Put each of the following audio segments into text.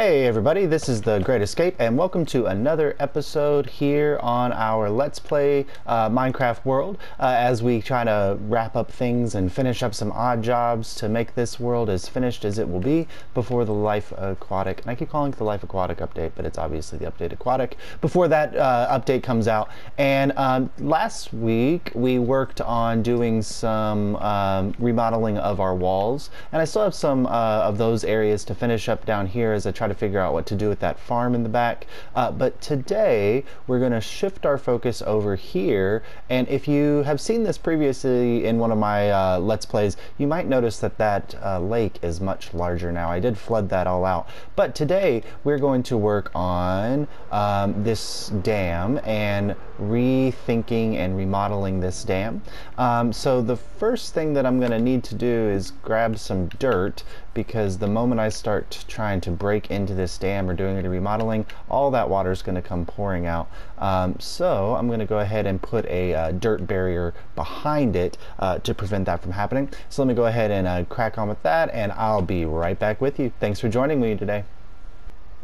Hey everybody, this is The Great Escape and welcome to another episode here on our Let's Play Minecraft world as we try to wrap up things and finish up some odd jobs to make this world as finished as it will be before the Life Aquatic, and I keep calling it the Life Aquatic update, but it's obviously the update Aquatic, before that update comes out. And last week we worked on doing some remodeling of our walls, and I still have some of those areas to finish up down here as I try to figure out what to do with that farm in the back. But today we're going to shift our focus over here, and if you have seen this previously in one of my Let's Plays, you might notice that that lake is much larger now. I did flood that all out. But today we're going to work on this dam and rethinking and remodeling this dam. So the first thing that I'm going to need to do is grab some dirt, because the moment I start trying to break into this dam or doing any remodeling, all that water is going to come pouring out. So I'm going to go ahead and put a dirt barrier behind it to prevent that from happening. So let me go ahead and crack on with that, and I'll be right back with you. Thanks for joining me today.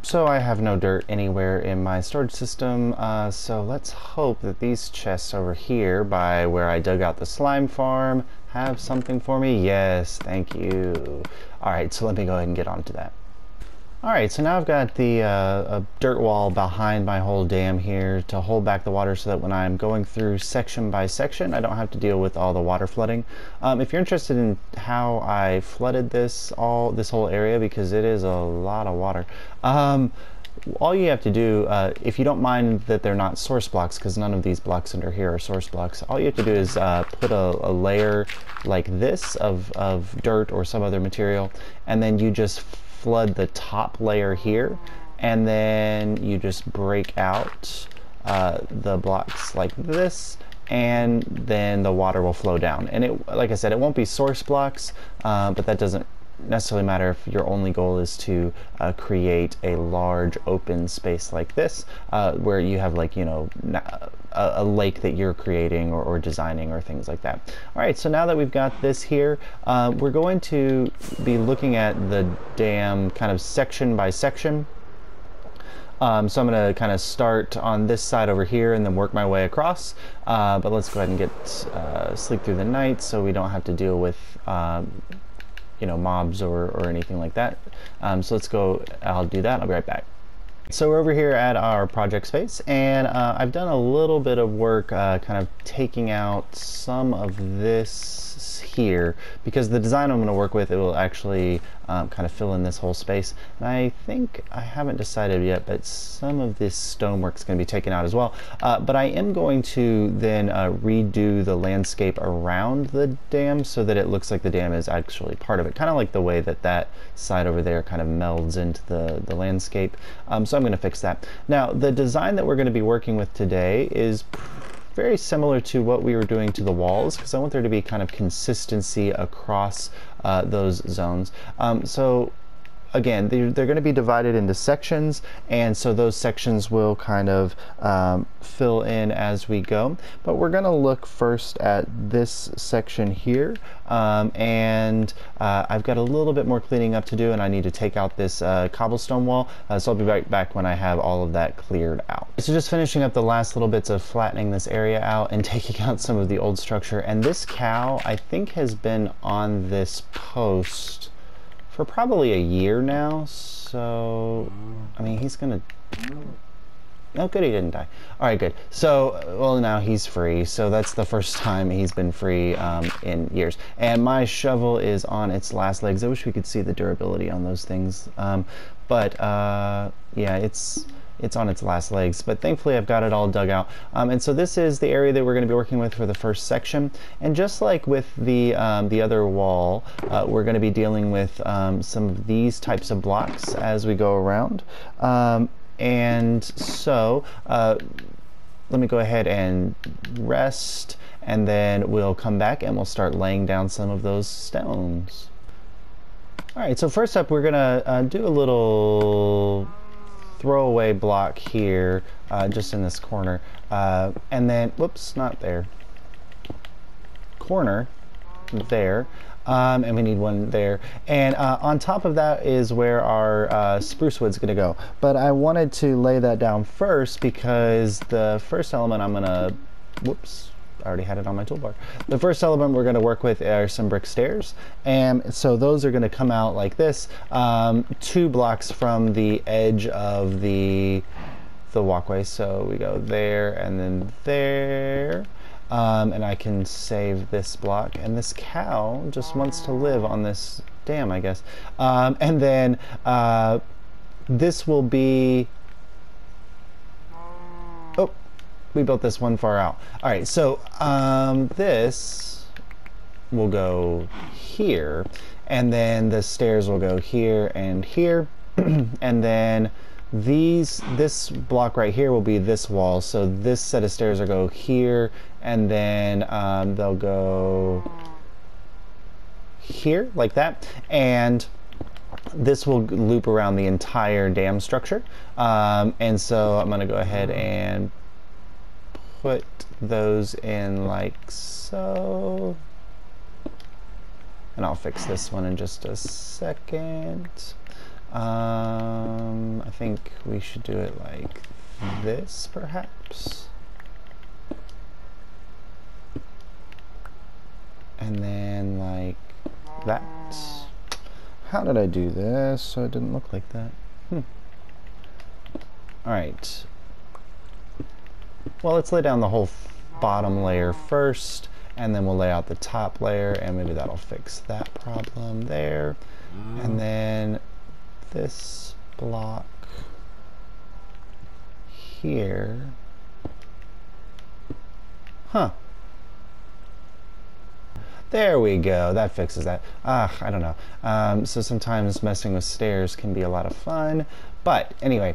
So I have no dirt anywhere in my storage system, so let's hope that these chests over here by where I dug out the slime farm have something for me. Yes, thank you. Alright, so let me go ahead and get on to that. Alright, so now I've got the a dirt wall behind my whole dam here to hold back the water so that when I'm going through section by section, I don't have to deal with all the water flooding. If you're interested in how I flooded this whole area, because it is a lot of water, all you have to do, if you don't mind that they're not source blocks, because none of these blocks under here are source blocks, all you have to do is put a layer like this of dirt or some other material, and then you just flood the top layer here, and then you just break out the blocks like this, and then the water will flow down. And it, like I said, it won't be source blocks, but that doesn't necessarily matter if your only goal is to create a large open space like this, where you have, like, you know, a lake that you're creating or designing or things like that. Alright, so now that we've got this here, we're going to be looking at the dam kind of section by section. So I'm going to kind of start on this side over here and then work my way across. But let's go ahead and get sleep through the night so we don't have to deal with you know, mobs or anything like that. So let's go, I'll do that, I'll be right back. So we're over here at our project space, and I've done a little bit of work kind of taking out some of this here, because the design I'm going to work with, it will actually kind of fill in this whole space. And I think, I haven't decided yet, but some of this stonework is going to be taken out as well. But I am going to then redo the landscape around the dam so that it looks like the dam is actually part of it, kind of like the way that that side over there kind of melds into the landscape. So I'm going to fix that. Now, the design that we're going to be working with today is very similar to what we were doing to the walls, because I want there to be kind of consistency across those zones. So again, they're going to be divided into sections, and so those sections will kind of fill in as we go. But we're going to look first at this section here, and I've got a little bit more cleaning up to do, and I need to take out this cobblestone wall, so I'll be right back when I have all of that cleared out. So just finishing up the last little bits of flattening this area out and taking out some of the old structure. And this cow, I think, has been on this post for probably a year now, so I mean, he's gonna, oh good, he didn't die. Alright, good. So well, now he's free, so that's the first time he's been free in years. And my shovel is on its last legs. I wish we could see the durability on those things, but yeah, it's on its last legs, but thankfully I've got it all dug out. And so this is the area that we're going to be working with for the first section. And just like with the other wall, we're going to be dealing with some of these types of blocks as we go around. And so let me go ahead and rest, and then we'll come back and we'll start laying down some of those stones. Alright, so first up we're going to do a little throwaway block here, just in this corner, and then, whoops, not there, corner, there. And we need one there. And on top of that is where our spruce wood's gonna go. But I wanted to lay that down first because the first element I'm gonna, whoops, I already had it on my toolbar. The first element we're gonna work with are some brick stairs. And so those are gonna come out like this, 2 blocks from the edge of the walkway. So we go there and then there. And I can save this block, and this cow just wants to live on this dam, I guess. And then this will be, oh, we built this one far out. All right, so this will go here, and then the stairs will go here and here, and then this block right here will be this wall, so this set of stairs will go here, and then they'll go here like that, and this will loop around the entire dam structure. And so I'm gonna go ahead and put those in like so, and I'll fix this one in just a second. I think we should do it like this, perhaps. And then like that. How did I do this so it didn't look like that? Alright. Well, let's lay down the whole bottom layer first, and then we'll lay out the top layer, and maybe that'll fix that problem there. And then this block here. There we go, that fixes that. I don't know. So sometimes messing with stairs can be a lot of fun. But anyway,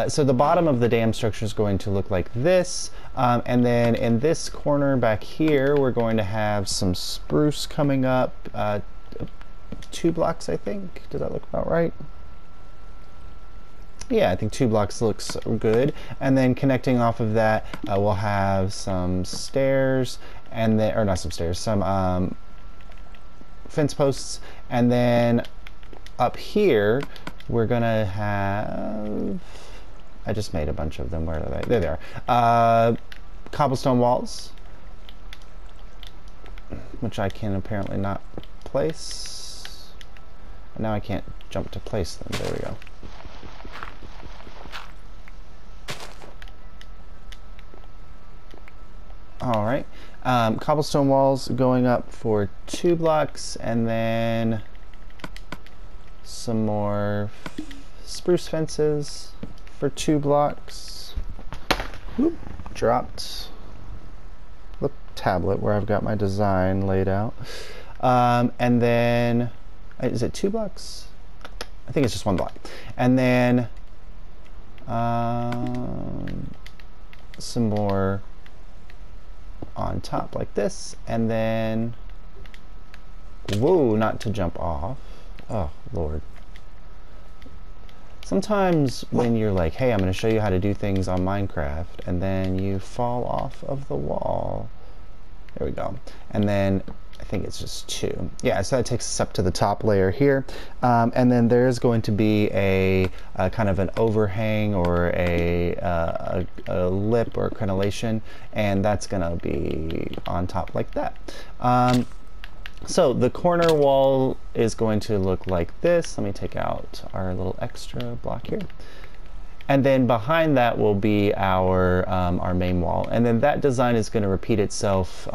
so the bottom of the dam structure is going to look like this. And then in this corner back here, we're going to have some spruce coming up. 2 blocks, I think. Does that look about right? Yeah, I think 2 blocks looks good. And then connecting off of that, we'll have some stairs, and then, or not some stairs, some fence posts. And then up here, we're gonna have, I just made a bunch of them. Where are they? There they are. Cobblestone walls, which I can apparently not place. And now I can't jump to place them. There we go. All right, cobblestone walls going up for 2 blocks, and then some more spruce fences for 2 blocks. Whoop, dropped the tablet where I've got my design laid out. And then, is it 2 blocks? I think it's just 1 block. And then some more on top like this, and then, whoa, not to jump off. Oh Lord. Sometimes when you're like, hey, I'm going to show you how to do things on Minecraft, and then you fall off of the wall. There we go. And then I think it's just 2. Yeah, so that takes us up to the top layer here. And then there's going to be a kind of an overhang or a lip or a crenellation, and that's going to be on top like that. So the corner wall is going to look like this. Let me take out our little extra block here. And then behind that will be our main wall. And then that design is going to repeat itself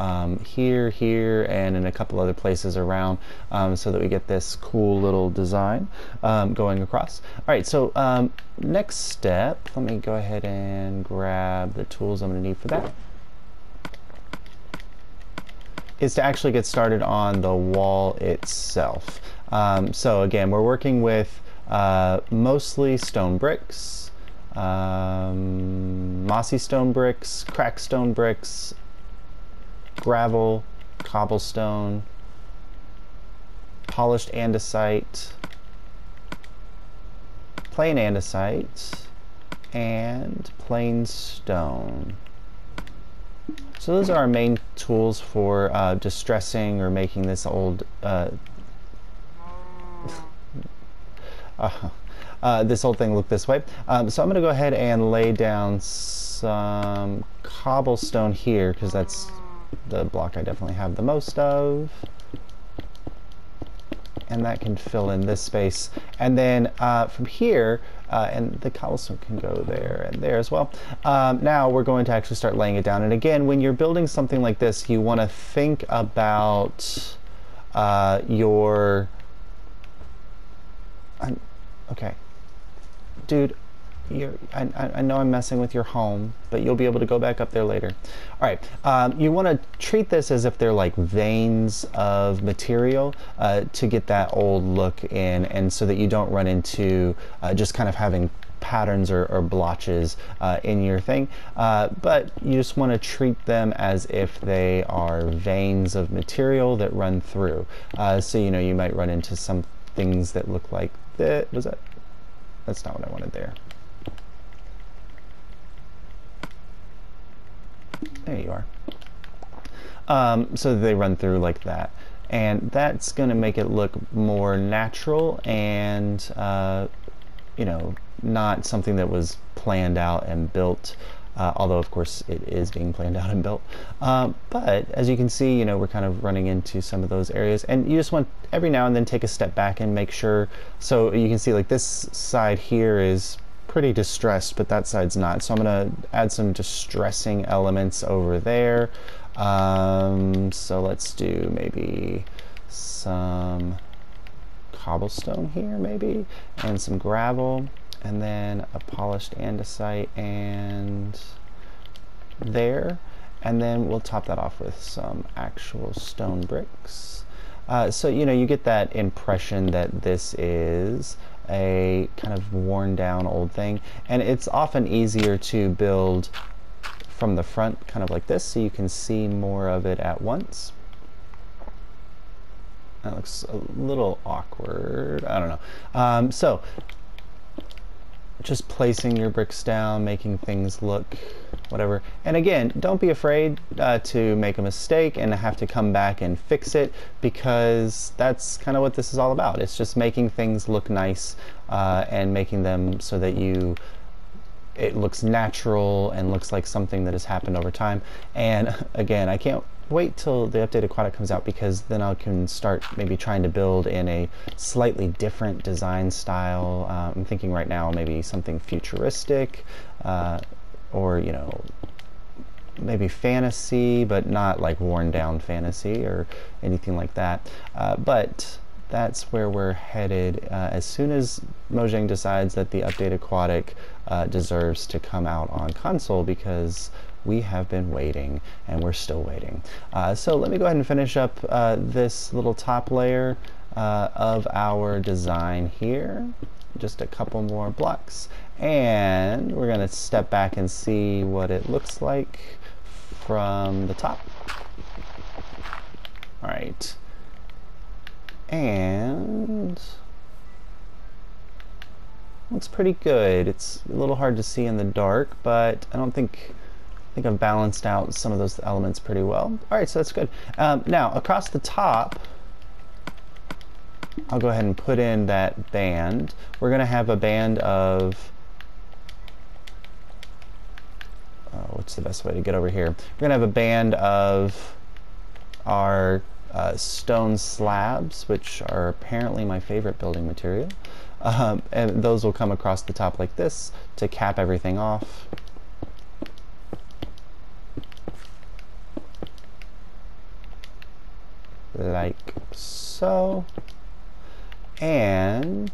here, here, and in a couple other places around, so that we get this cool little design going across. All right, so next step, let me go ahead and grab the tools I'm going to need for that, is to actually get started on the wall itself. So again, we're working with mostly stone bricks, mossy stone bricks, cracked stone bricks, gravel, cobblestone, polished andesite, plain andesite, and plain stone. So So those are our main tools for distressing or making this old this whole thing look this way. So I'm going to go ahead and lay down some cobblestone here because that's the block I definitely have the most of. And that can fill in this space. And then from here, and the cobblestone can go there and there as well. Now we're going to actually start laying it down. And again, when you're building something like this, you want to think about your... okay. Dude, I know I'm messing with your home, but you'll be able to go back up there later. All right, you want to treat this as if they're like veins of material to get that old look in, and so that you don't run into just kind of having patterns or blotches in your thing, but you just want to treat them as if they are veins of material that run through. So you know, you might run into some things that look like that. Was that? That's not what I wanted there. There you are. So they run through like that, and that's going to make it look more natural and you know, not something that was planned out and built, although of course it is being planned out and built. But as you can see, you know, we're kind of running into some of those areas, and you just want every now and then take a step back and make sure. So you can see like this side here is pretty distressed, but that side's not. So I'm going to add some distressing elements over there. So let's do maybe some cobblestone here maybe, and some gravel, and then a polished andesite and there, and then we'll top that off with some actual stone bricks. So you know, you get that impression that this is a kind of worn down old thing, and it's often easier to build from the front kind of like this, so you can see more of it at once. That looks a little awkward, I don't know. So just placing your bricks down, making things look whatever. And again, don't be afraid to make a mistake and have to come back and fix it, because that's kind of what this is all about. It's just making things look nice and making them so that it looks natural and looks like something that has happened over time. And again, I can't wait till the updated Aquatic comes out, because then I can start maybe trying to build in a slightly different design style. I'm thinking right now maybe something futuristic, or you know, maybe fantasy, but not like worn down fantasy or anything like that. But that's where we're headed as soon as Mojang decides that the updated Aquatic deserves to come out on console, because we have been waiting and we're still waiting. So let me go ahead and finish up this little top layer of our design here. Just a couple more blocks, and we're going to step back and see what it looks like from the top. All right. And looks pretty good. It's a little hard to see in the dark, but I think I've balanced out some of those elements pretty well. All right, so that's good. Now across the top, I'll go ahead and put in that band. We're going to have a band of what's the best way to get over here? We're going to have a band of our stone slabs, which are apparently my favorite building material, and those will come across the top like this to cap everything off. Like so. And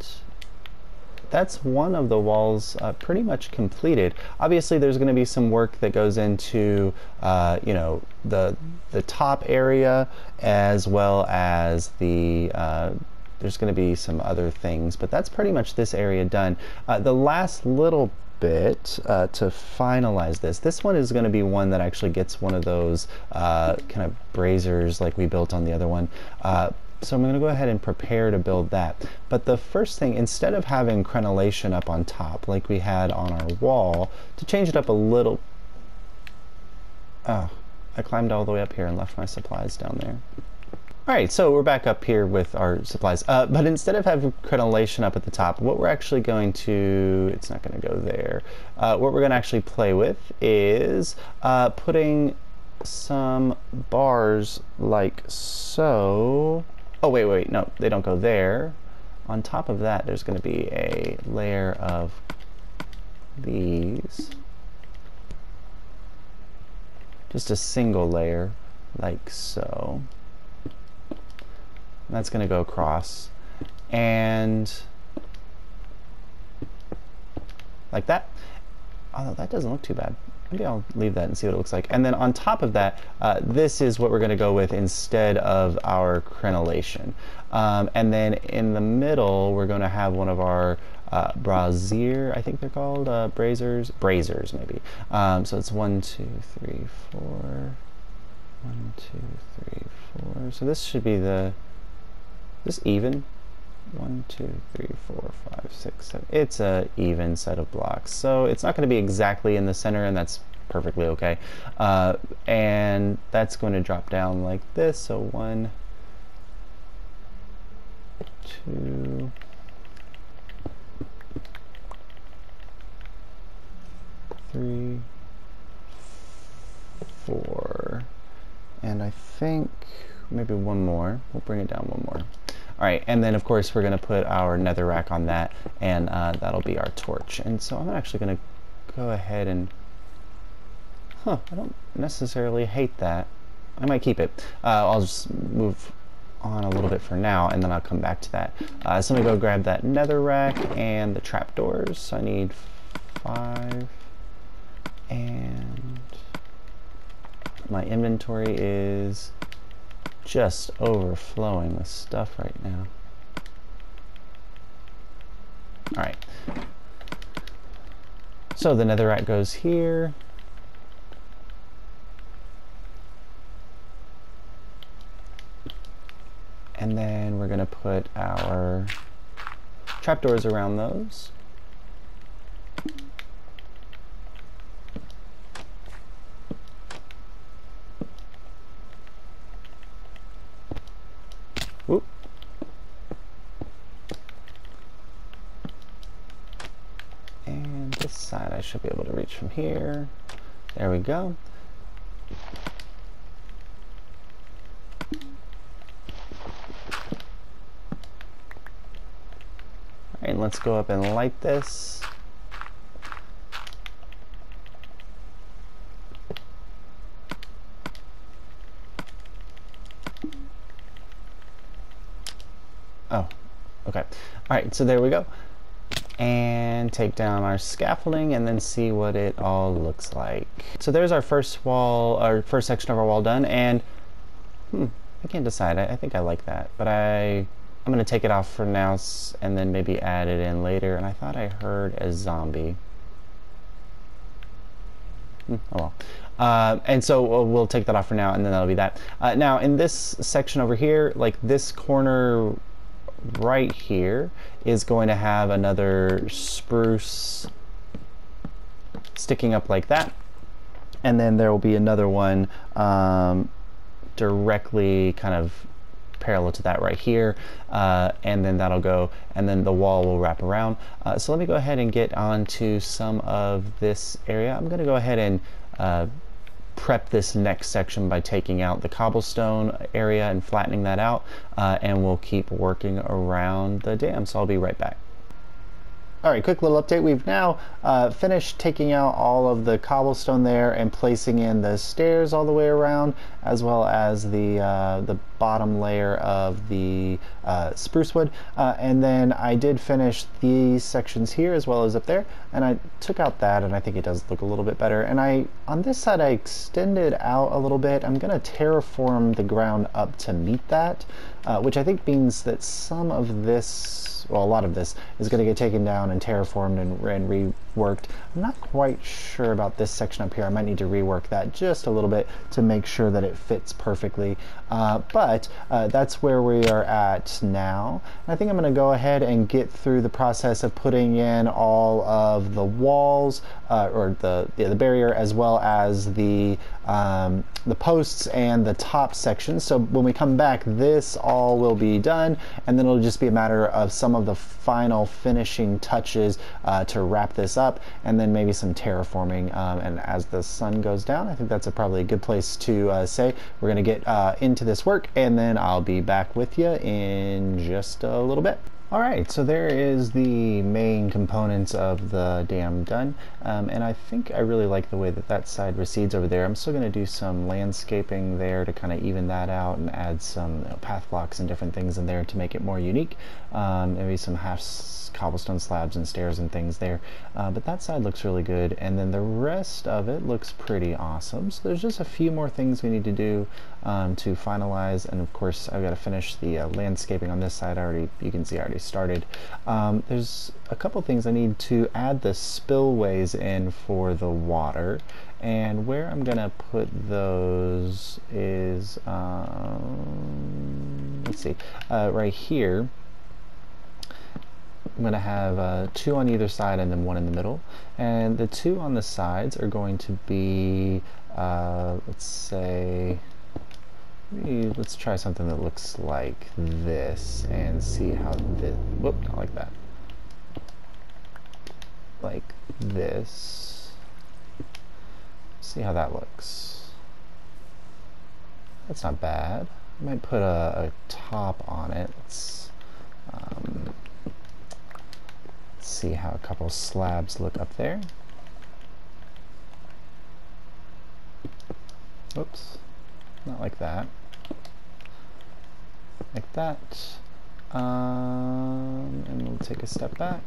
that's one of the walls pretty much completed. Obviously there's going to be some work that goes into you know, the top area, as well as the there's going to be some other things, but that's pretty much this area done. The last little bit to finalize this one is going to be one that actually gets one of those kind of braziers like we built on the other one. So I'm going to go ahead and prepare to build that. But the first thing, instead of having crenellation up on top like we had on our wall, to change it up a little, I climbed all the way up here and left my supplies down there. Alright, so we're back up here with our supplies, but instead of having crenellation up at the top, what we're actually going to, it's not going to go there, what we're going to actually play with is putting some bars like so. Oh wait, no, they don't go there. On top of that, there's going to be a layer of these. Just a single layer like so. That's going to go across, and like that. Although that doesn't look too bad. Maybe I'll leave that and see what it looks like. And then on top of that, this is what we're going to go with instead of our crenellation. And then in the middle, we're going to have one of our brazier, I think they're called, braziers maybe. So it's 1, 2, 3, 4. 1, 2, 3, 4. So this should be the. This even? 1, 2, 3, 4, 5, 6, 7. It's a even set of blocks. So it's not going to be exactly in the center, and that's perfectly okay. And that's going to drop down like this. So 1, 2, 3, 4. And I think maybe one more. We'll bring it down one more. Alright, and then of course we're going to put our netherrack on that, and that'll be our torch. And so I'm actually going to go ahead and... I don't necessarily hate that. I might keep it. I'll just move on a little bit for now, and then I'll come back to that. So let me go grab that netherrack and the trapdoors. So I need 5, and my inventory is just overflowing with stuff right now. Alright. So the netherrack goes here. And then we're going to put our trapdoors around those. Whoop. And this side I should be able to reach from here. There we go. Alright, let's go up and light this. Oh, okay. Alright, so there we go. And take down our scaffolding and then see what it all looks like. So there's our first wall, our first section of our wall done, and I can't decide. I think I like that, but I'm going to take it off for now and then maybe add it in later. And I thought I heard a zombie. Oh well. And so we'll take that off for now, and then that'll be that. Now in this section over here, like this corner right here is going to have another spruce sticking up like that, and then there will be another one directly kind of parallel to that right here, and then that'll go, and then the wall will wrap around. So let me go ahead and get onto some of this area. I'm going to go ahead and prep this next section by taking out the cobblestone area and flattening that out, and we'll keep working around the dam. So I'll be right back. Alright, quick little update. We've now finished taking out all of the cobblestone there and placing in the stairs all the way around, as well as the bottom layer of the spruce wood. And then I did finish these sections here as well as up there, and I took out that, and I think it does look a little bit better. And on this side I extended out a little bit. I'm going to terraform the ground up to meet that, which I think means that some of this, well, a lot of this is going to get taken down and terraformed and worked. I'm not quite sure about this section up here. I might need to rework that just a little bit to make sure that it fits perfectly. But that's where we are at now. And I think I'm going to go ahead and get through the process of putting in all of the walls, or the barrier, as well as the posts and the top section. So when we come back, this all will be done, and then it'll just be a matter of some of the final finishing touches to wrap this up, and then maybe some terraforming. And as the sun goes down, I think that's probably a good place to say we're going to get into this work, and then I'll be back with you in just a little bit. Alright, so there is the main components of the dam done, and I think I really like the way that that side recedes over there. I'm still going to do some landscaping there to kind of even that out and add some path blocks and different things in there to make it more unique. Maybe some cobblestone slabs and stairs and things there, but that side looks really good, and then the rest of it looks pretty awesome. So there's just a few more things we need to do to finalize, and of course I've got to finish the landscaping on this side. You can see I already started. There's a couple things I need to add the spillways in for the water, and where I'm gonna put those is let's see, right here. I'm going to have 2 on either side and then 1 in the middle, and the 2 on the sides are going to be let's say, let's try something that looks like this and see how this, whoop, not like that, like this, see how that looks. That's not bad. I might put a top on it. Let's see how a couple slabs look up there. Oops, not like that. Like that. And we'll take a step back.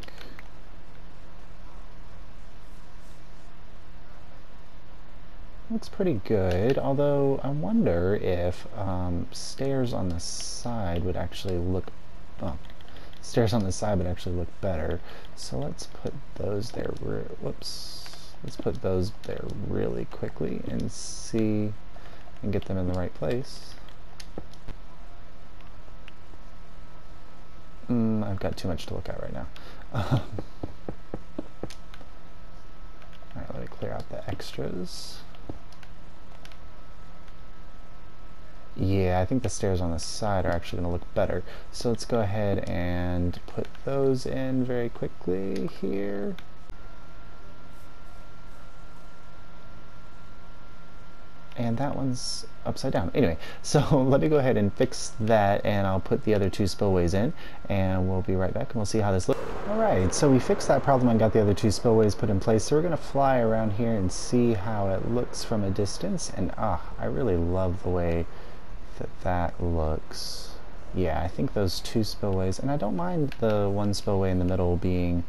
Looks pretty good, although I wonder if stairs on the side would actually look, stairs on the side would actually look better. So let's put those there, whoops, let's put those there really quickly and see and get them in the right place. I've got too much to look at right now. Alright, let me clear out the extras. Yeah, I think the stairs on the side are actually going to look better. So let's go ahead and put those in very quickly here. And that one's upside down. Anyway, so let me go ahead and fix that, and I'll put the other 2 spillways in, and we'll be right back and we'll see how this looks. Alright, so we fixed that problem and got the other 2 spillways put in place, so we're going to fly around here and see how it looks from a distance, and I really love the way that looks. Yeah, I think those 2 spillways, and I don't mind the 1 spillway in the middle being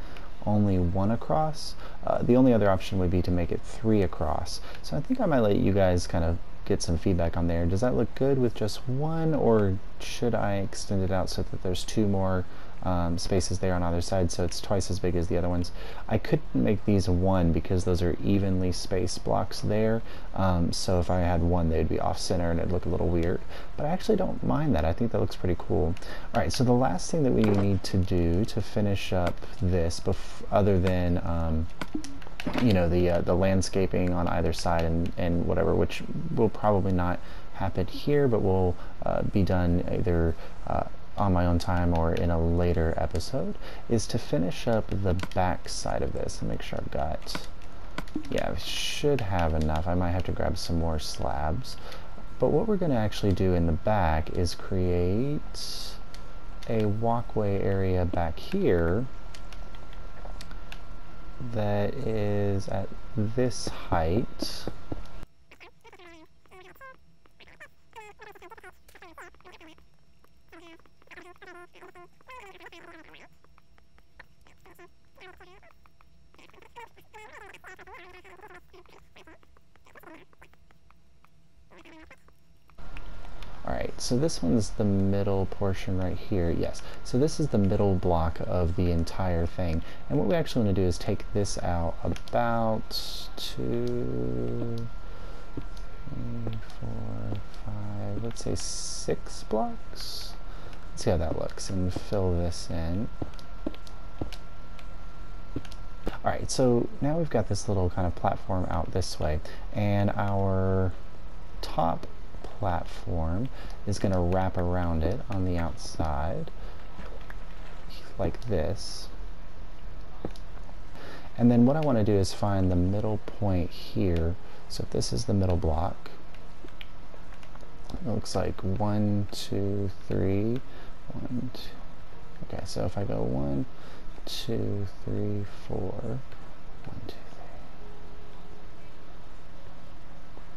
only 1 across. The only other option would be to make it 3 across. So I think I might let you guys kind of get some feedback on there. Does that look good with just 1, or should I extend it out so that there's 2 more spaces there on either side, so it's twice as big as the other ones? I couldn't make these 1 because those are evenly spaced blocks there, so if I had 1 they'd be off center and it'd look a little weird, but I actually don't mind that. I think that looks pretty cool. Alright, so the last thing that we need to do to finish up this, other than you know, the landscaping on either side and whatever, which will probably not happen here, but will be done either on my own time or in a later episode, is to finish up the back side of this and make sure I've got, yeah, I should have enough. I might have to grab some more slabs, but what we're going to actually do in the back is create a walkway area back here that is at this height. Alright, so this one's the middle portion right here. Yes, so this is the middle block of the entire thing. And what we actually want to do is take this out about 2, 3, 4, 5, let's say 6 blocks. Let's see how that looks and fill this in. Alright, so now we've got this little kind of platform out this way, and our top platform is going to wrap around it on the outside like this. And then what I want to do is find the middle point here. So if this is the middle block, it looks like 1, 2, 3, 1, 2. Okay, so if I go 1, 2, 3, 4, 1, 2, 3.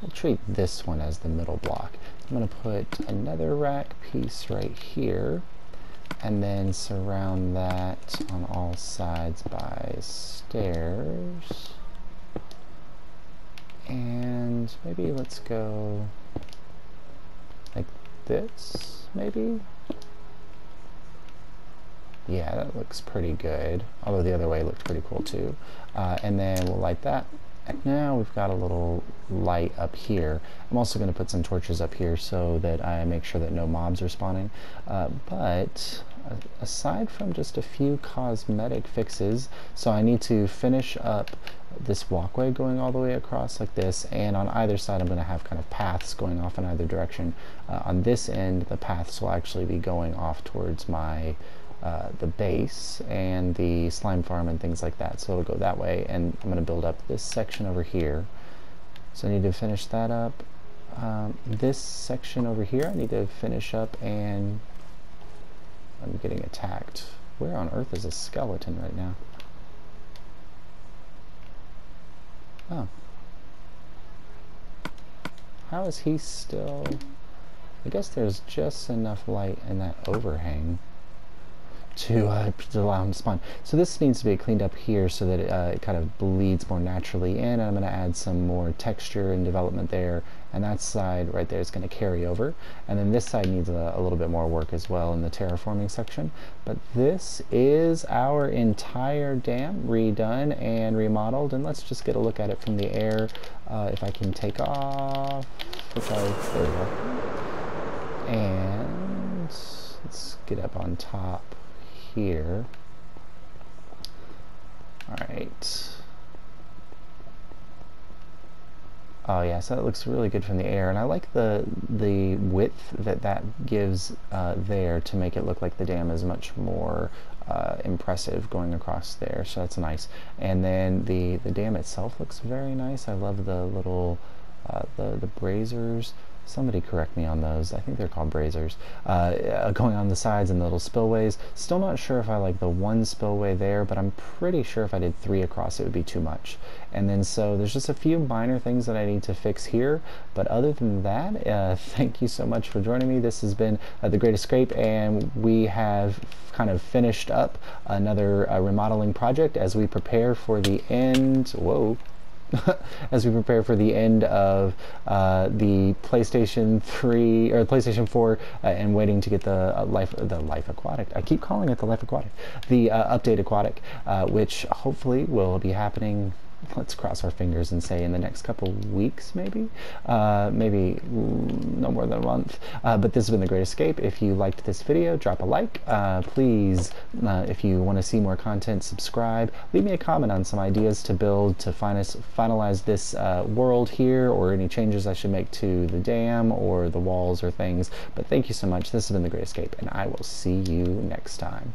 We'll treat this one as the middle block. I'm going to put another rack piece right here, and then surround that on all sides by stairs. And maybe let's go like this, maybe? Yeah, that looks pretty good, although the other way looked pretty cool too. And then we'll light that. And now we've got a little light up here. I'm also going to put some torches up here so that I make sure that no mobs are spawning. But aside from just a few cosmetic fixes, so I need to finish up this walkway going all the way across like this, and on either side I'm going to have kind of paths going off in either direction. On this end, the paths will actually be going off towards my the base and the slime farm and things like that, so it'll go that way. And I'm going to build up this section over here, so I need to finish that up. This section over here I need to finish up, and I'm getting attacked. Where on earth is a skeleton right now? Oh, how is he still? I guess there's just enough light in that overhang to allow him to spawn. So this needs to be cleaned up here so that it kind of bleeds more naturally in, and I'm going to add some more texture and development there, and that side right there is going to carry over. And then this side needs a little bit more work as well in the terraforming section. But this is our entire dam redone and remodeled, and let's just get a look at it from the air. If I can take off, there we go. And let's get up on top here. Alright. Oh yeah, so that looks really good from the air, and I like the width that gives there to make it look like the dam is much more impressive going across there, so that's nice. And then the dam itself looks very nice. I love the little the braziers. Somebody correct me on those. I think they're called braziers. Going on the sides and the little spillways. Still not sure if I like the one spillway there, but I'm pretty sure if I did 3 across it would be too much. And then so there's just a few minor things that I need to fix here, but other than that, thank you so much for joining me. This has been The Great Escape, and we have kind of finished up another remodeling project as we prepare for the end. Whoa. As we prepare for the end of the PlayStation 3 or PlayStation 4, and waiting to get the Life Aquatic. I keep calling it the Life Aquatic, the update Aquatic, which hopefully will be happening. Let's cross our fingers and say in the next couple weeks, maybe no more than a month. But this has been The Great Escape. If you liked this video, drop a like. Please, if you want to see more content, subscribe. Leave me a comment on some ideas to build to finalize this world here, or any changes I should make to the dam or the walls or things. But thank you so much. This has been The Great Escape, and I will see you next time.